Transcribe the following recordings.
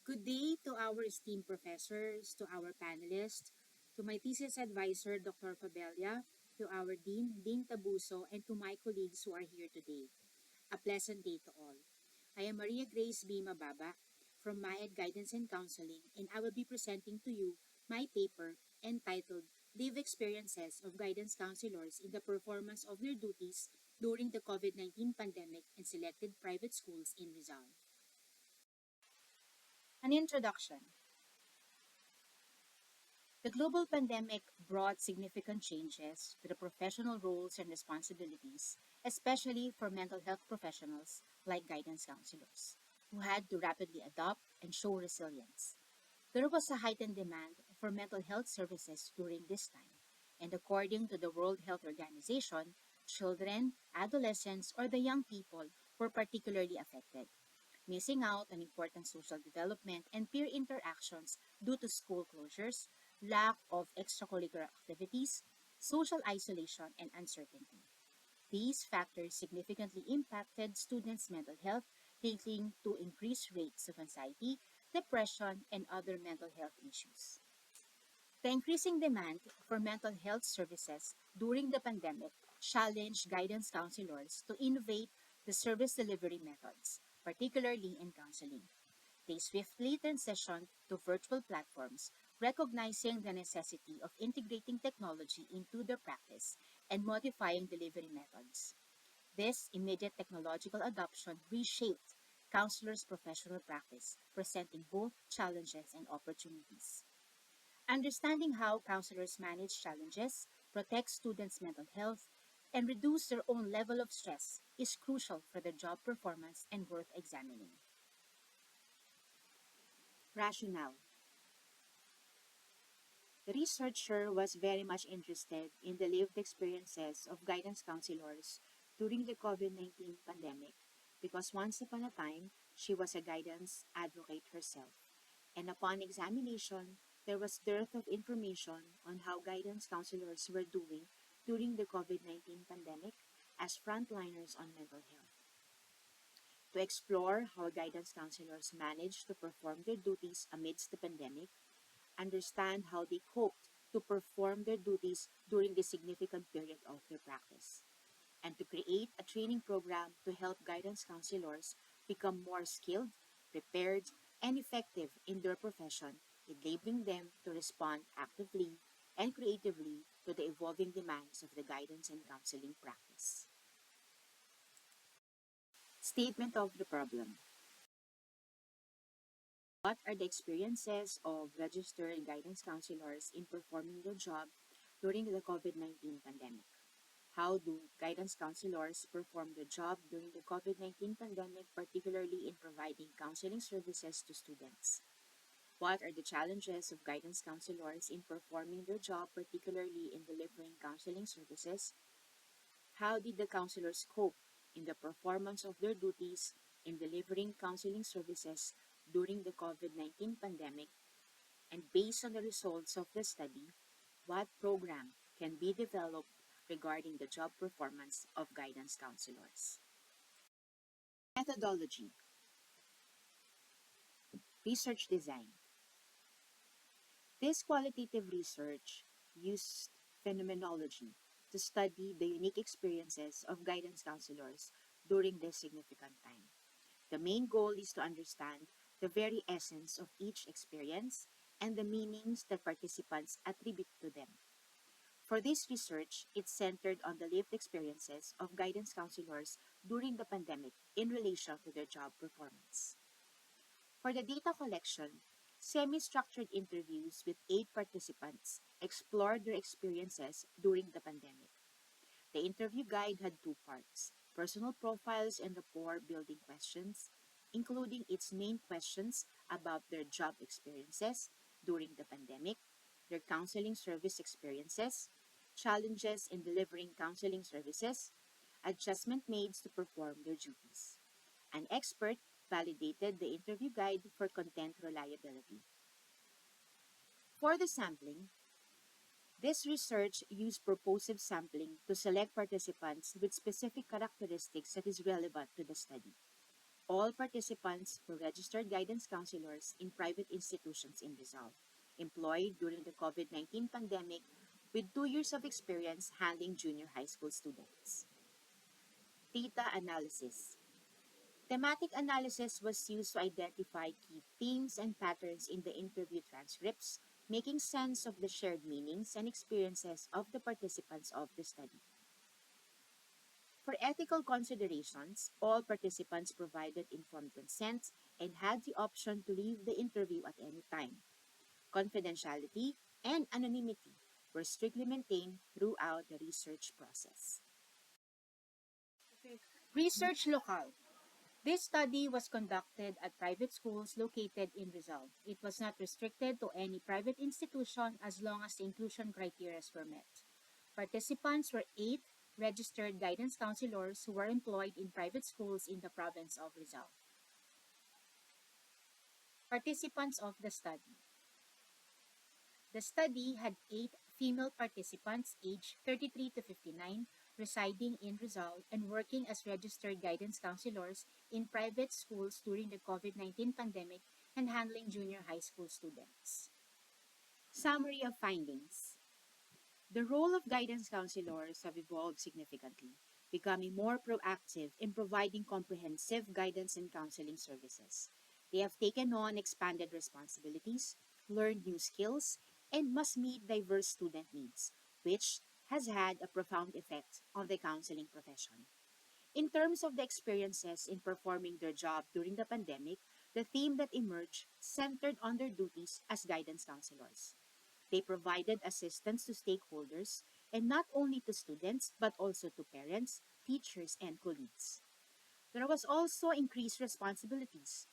Good day to our esteemed professors, to our panelists, to my thesis advisor, Dr. Fabella, to our Dean Tabuzo, and to my colleagues who are here today. A pleasant day to all. I am Maria Grace B. Mababa from MAED Guidance and Counseling, and I will be presenting to you my paper entitled Live Experiences of Guidance Counselors in the Performance of Their Duties During the COVID-19 Pandemic in Selected Private Schools in Rizal. An introduction. The global pandemic brought significant changes to the professional roles and responsibilities, especially for mental health professionals like guidance counselors, who had to rapidly adopt and show resilience. There was a heightened demand for mental health services during this time, and according to the World Health Organization, children, adolescents, or the young people were particularly affected, missing out on important social development and peer interactions due to school closures, lack of extracurricular activities, social isolation, and uncertainty. These factors significantly impacted students' mental health, leading to increased rates of anxiety, depression, and other mental health issues. The increasing demand for mental health services during the pandemic challenged guidance counselors to innovate the service delivery methods, particularly in counseling. They swiftly transitioned to virtual platforms, recognizing the necessity of integrating technology into their practice and modifying delivery methods. This immediate technological adoption reshaped counselors' professional practice, presenting both challenges and opportunities. Understanding how counselors manage challenges, protect students' mental health, and reduce their own level of stress is crucial for their job performance and worth examining. Rationale. The researcher was very much interested in the lived experiences of guidance counselors during the COVID-19 pandemic because once upon a time, she was a guidance advocate herself. And upon examination, there was dearth of information on how guidance counselors were doing during the COVID-19 pandemic as frontliners on mental health. To explore how guidance counselors managed to perform their duties amidst the pandemic, understand how they coped to perform their duties during this significant period of their practice, and to create a training program to help guidance counselors become more skilled, prepared, and effective in their profession, enabling them to respond actively and creatively to the evolving demands of the guidance and counseling practice. Statement of the problem. What are the experiences of registered guidance counselors in performing their job during the COVID-19 pandemic? How do guidance counselors perform their job during the COVID-19 pandemic, particularly in providing counseling services to students? What are the challenges of guidance counselors in performing their job, particularly in delivering counseling services? How did the counselors cope in the performance of their duties in delivering counseling services during the COVID-19 pandemic? And based on the results of the study, what program can be developed regarding the job performance of guidance counselors? Methodology. Research design. This qualitative research used phenomenology to study the unique experiences of guidance counselors during this significant time. The main goal is to understand the very essence of each experience and the meanings that participants attribute to them. For this research, it centered on the lived experiences of guidance counselors during the pandemic in relation to their job performance. For the data collection, semi-structured interviews with 8 participants explored their experiences during the pandemic. The interview guide had 2 parts: personal profiles and rapport-building questions, including its main questions about their job experiences during the pandemic, their counseling service experiences, challenges in delivering counseling services, adjustment made to perform their duties. An expert validated the interview guide for content reliability. For the sampling, this research used purposive sampling to select participants with specific characteristics that is relevant to the study. All participants were registered guidance counselors in private institutions in Rizal, employed during the COVID-19 pandemic with 2 years of experience handling junior high school students. Data analysis. Thematic analysis was used to identify key themes and patterns in the interview transcripts, making sense of the shared meanings and experiences of the participants of the study. For ethical considerations, all participants provided informed consent and had the option to leave the interview at any time. Confidentiality and anonymity were strictly maintained throughout the research process. Research locale. This study was conducted at private schools located in Rizal. It was not restricted to any private institution as long as the inclusion criteria were met. Participants were 8 registered guidance counselors who were employed in private schools in the province of Rizal. Participants of the study. The study had 8 female participants aged 33 to 59 residing in Rizal and working as registered guidance counselors in private schools during the COVID-19 pandemic and handling junior high school students. Summary of findings. The role of guidance counselors have evolved significantly, becoming more proactive in providing comprehensive guidance and counseling services. They have taken on expanded responsibilities, learned new skills, and must meet diverse student needs, which has had a profound effect on the counseling profession. In terms of the experiences in performing their job during the pandemic, the theme that emerged centered on their duties as guidance counselors. They provided assistance to stakeholders and not only to students but also to parents, teachers, and colleagues. There was also increased responsibilities.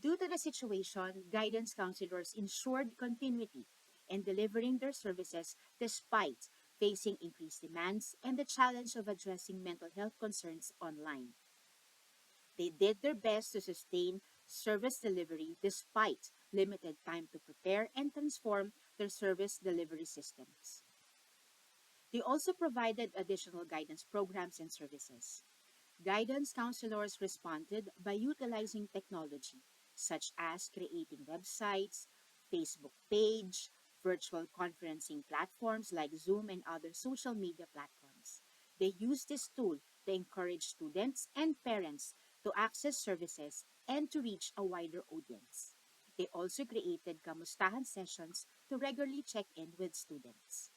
Due to the situation, guidance counselors ensured continuity in delivering their services despite facing increased demands and the challenge of addressing mental health concerns online. They did their best to sustain service delivery despite limited time to prepare and transform their service delivery systems. They also provided additional guidance programs and services. Guidance counselors responded by utilizing technology, such as creating websites, Facebook page, virtual conferencing platforms like Zoom and other social media platforms. They used this tool to encourage students and parents to access services and to reach a wider audience. They also created kamustahan sessions to regularly check in with students.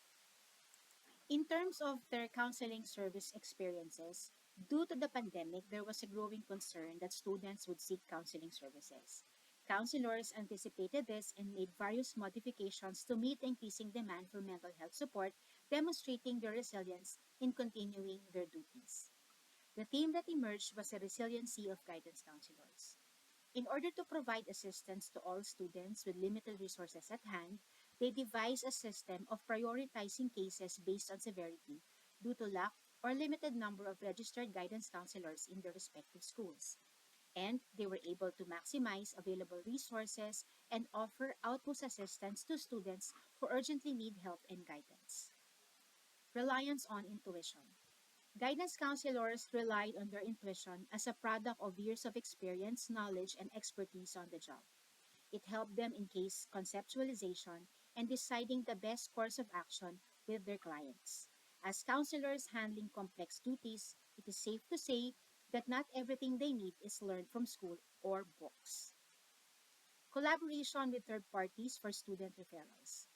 In terms of their counseling service experiences, due to the pandemic, there was a growing concern that students would seek counseling services. Counselors anticipated this and made various modifications to meet the increasing demand for mental health support, demonstrating their resilience in continuing their duties. The theme that emerged was the resiliency of guidance counselors. In order to provide assistance to all students with limited resources at hand, they devised a system of prioritizing cases based on severity due to lack or limited number of registered guidance counselors in their respective schools. And they were able to maximize available resources and offer outpost assistance to students who urgently need help and guidance. Reliance on intuition. Guidance counselors relied on their intuition as a product of years of experience, knowledge, and expertise on the job. It helped them in case conceptualization and deciding the best course of action with their clients. As counselors handling complex duties, it is safe to say that not everything they need is learned from school or books. Collaboration with third parties for student referrals.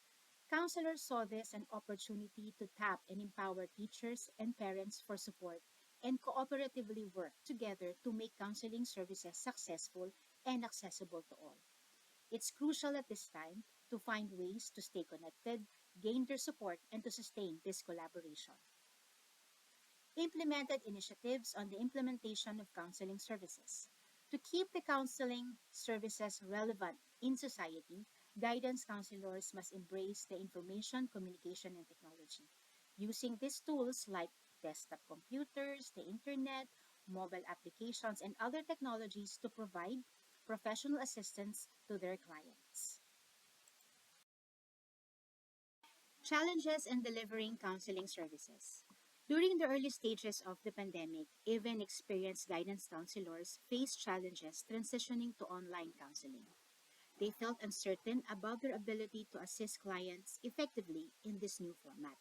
Counselors saw this an opportunity to tap and empower teachers and parents for support and cooperatively work together to make counseling services successful and accessible to all. It's crucial at this time to find ways to stay connected, gain their support, and to sustain this collaboration. Implemented initiatives on the implementation of counseling services. To keep the counseling services relevant in society, guidance counselors must embrace the information, communication, and technology. Using these tools like desktop computers, the internet, mobile applications, and other technologies to provide professional assistance to their clients. Challenges in delivering counseling services. During the early stages of the pandemic, even experienced guidance counselors faced challenges transitioning to online counseling. They felt uncertain about their ability to assist clients effectively in this new format.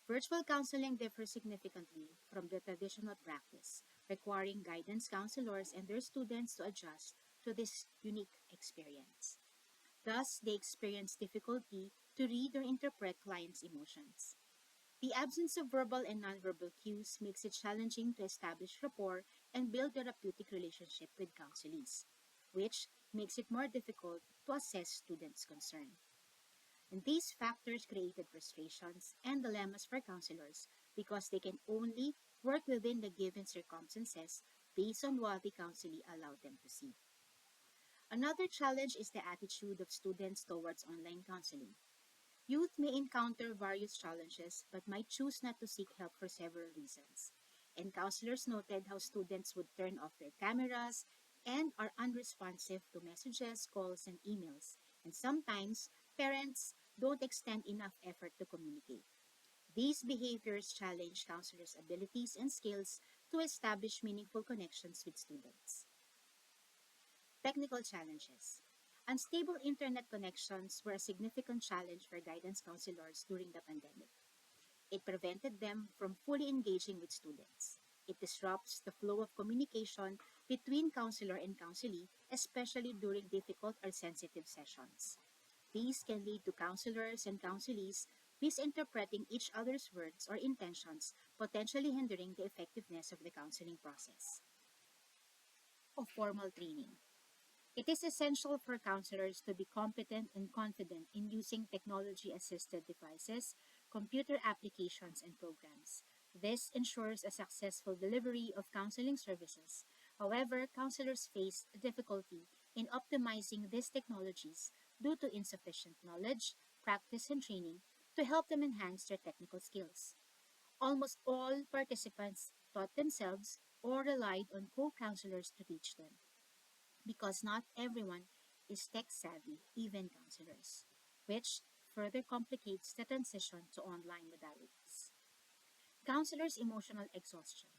Virtual counseling differs significantly from the traditional practice, requiring guidance counselors and their students to adjust to this unique experience. Thus, they experience difficulty to read or interpret clients' emotions. The absence of verbal and nonverbal cues makes it challenging to establish rapport and build therapeutic relationship with counselees, which makes it more difficult to assess students' concern. And these factors created frustrations and dilemmas for counselors because they can only work within the given circumstances based on what the counselee allowed them to see. Another challenge is the attitude of students towards online counseling. Youth may encounter various challenges but might choose not to seek help for several reasons. And counselors noted how students would turn off their cameras and are unresponsive to messages, calls, and emails. And sometimes, parents don't extend enough effort to communicate. These behaviors challenge counselors' abilities and skills to establish meaningful connections with students. Technical challenges. Unstable internet connections were a significant challenge for guidance counselors during the pandemic. It prevented them from fully engaging with students. It disrupts the flow of communication between counselor and counselee, especially during difficult or sensitive sessions. These can lead to counselors and counselees misinterpreting each other's words or intentions, potentially hindering the effectiveness of the counseling process. Of formal training. It is essential for counselors to be competent and confident in using technology assisted devices, computer applications, and programs. This ensures a successful delivery of counseling services. However, counselors face difficulty in optimizing these technologies due to insufficient knowledge, practice, and training to help them enhance their technical skills. Almost all participants taught themselves or relied on co counselors to teach them because not everyone is tech savvy, even counselors, which further complicates the transition to online modalities. Counselors' emotional exhaustion.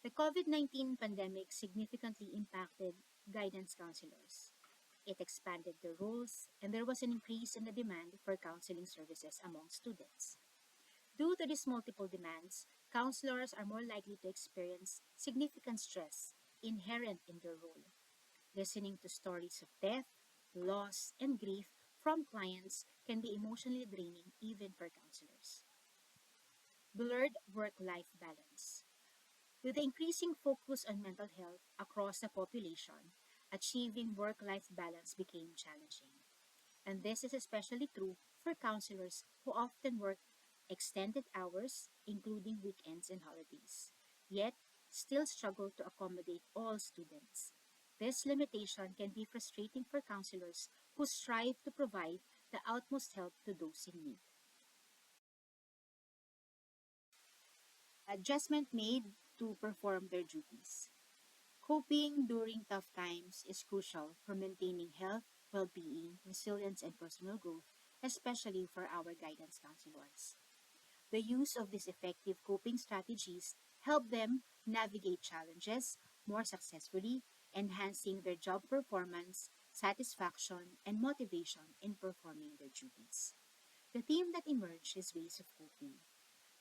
The COVID 19 pandemic significantly impacted guidance counselors. It expanded their roles, and there was an increase in the demand for counseling services among students. Due to these multiple demands, counselors are more likely to experience significant stress inherent in their role. Listening to stories of death, loss, and grief from clients can be emotionally draining even for counselors. Blurred work life balance. With the increasing focus on mental health across the population, achieving work life balance became challenging. And this is especially true for counselors who often work extended hours, including weekends and holidays, yet still struggle to accommodate all students. This limitation can be frustrating for counselors who strive to provide the utmost help to those in need. Adjustment made to perform their duties. Coping during tough times is crucial for maintaining health, well being, resilience, and personal growth, especially for our guidance counselors. The use of these effective coping strategies help them navigate challenges more successfully, enhancing their job performance, satisfaction, and motivation in performing their duties. The theme that emerged is ways of coping.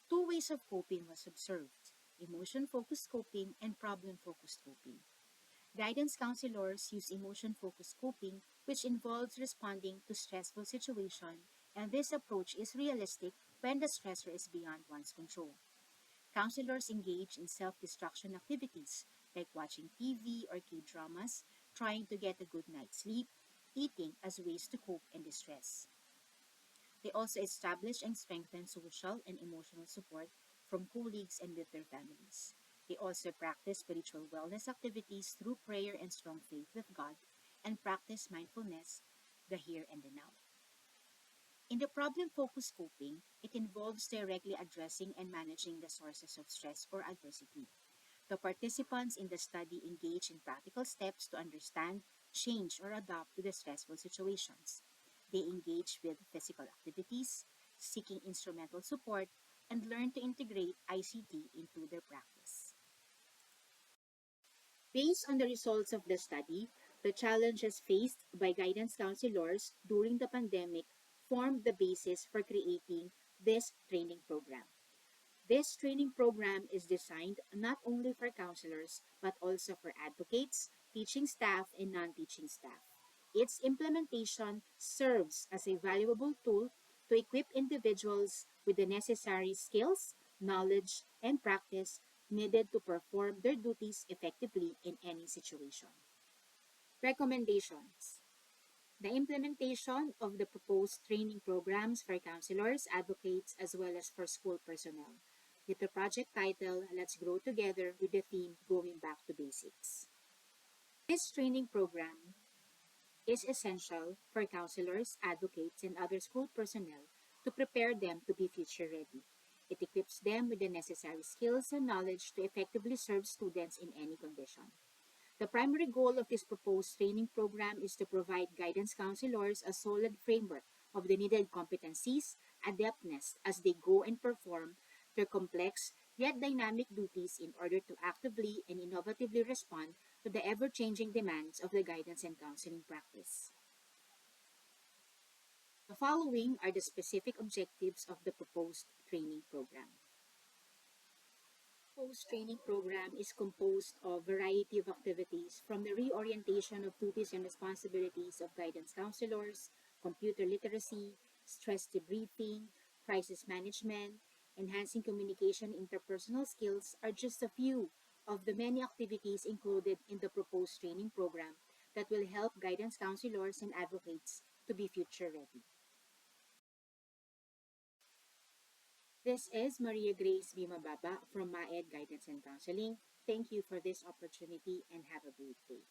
Two ways of coping was observed: emotion focused coping and problem focused coping. Guidance counselors use emotion focused coping, which involves responding to stressful situations, and this approach is realistic when the stressor is beyond one's control. Counselors engage in self destruction activities like watching TV or K dramas, trying to get a good night's sleep, eating as ways to cope and distress. They also establish and strengthen social and emotional support from colleagues and with their families. They also practice spiritual wellness activities through prayer and strong faith with God, and practice mindfulness, the here and the now. In the problem focused coping, it involves directly addressing and managing the sources of stress or adversity. The participants in the study engage in practical steps to understand, change, or adapt to the stressful situations. They engage with physical activities, seeking instrumental support, and learn to integrate ICT into their practice. Based on the results of the study, the challenges faced by guidance counselors during the pandemic formed the basis for creating this training program. This training program is designed not only for counselors but also for advocates, teaching staff, and non teaching staff. Its implementation serves as a valuable tool to equip individuals with the necessary skills, knowledge, and practice needed to perform their duties effectively in any situation. Recommendations: the implementation of the proposed training programs for counselors, advocates, as well as for school personnel. With the project title, Let's Grow Together, with the theme Going Back to Basics. This training program is essential for counselors, advocates, and other school personnel to prepare them to be future ready. It equips them with the necessary skills and knowledge to effectively serve students in any condition. The primary goal of this proposed training program is to provide guidance counselors a solid framework of the needed competencies, adeptness as they go and perform their complex yet dynamic duties in order to actively and innovatively respond to the ever-changing demands of the guidance and counseling practice. The following are the specific objectives of the proposed training program. Post-training program is composed of a variety of activities from the reorientation of duties and responsibilities of guidance counselors, computer literacy, stress debriefing, crisis management, enhancing communication interpersonal skills are just a few of the many activities included in the proposed training program that will help guidance counselors and advocates to be future ready. This is Maria Grace V. Mababa from MAED Guidance and Counseling. Thank you for this opportunity and have a great day.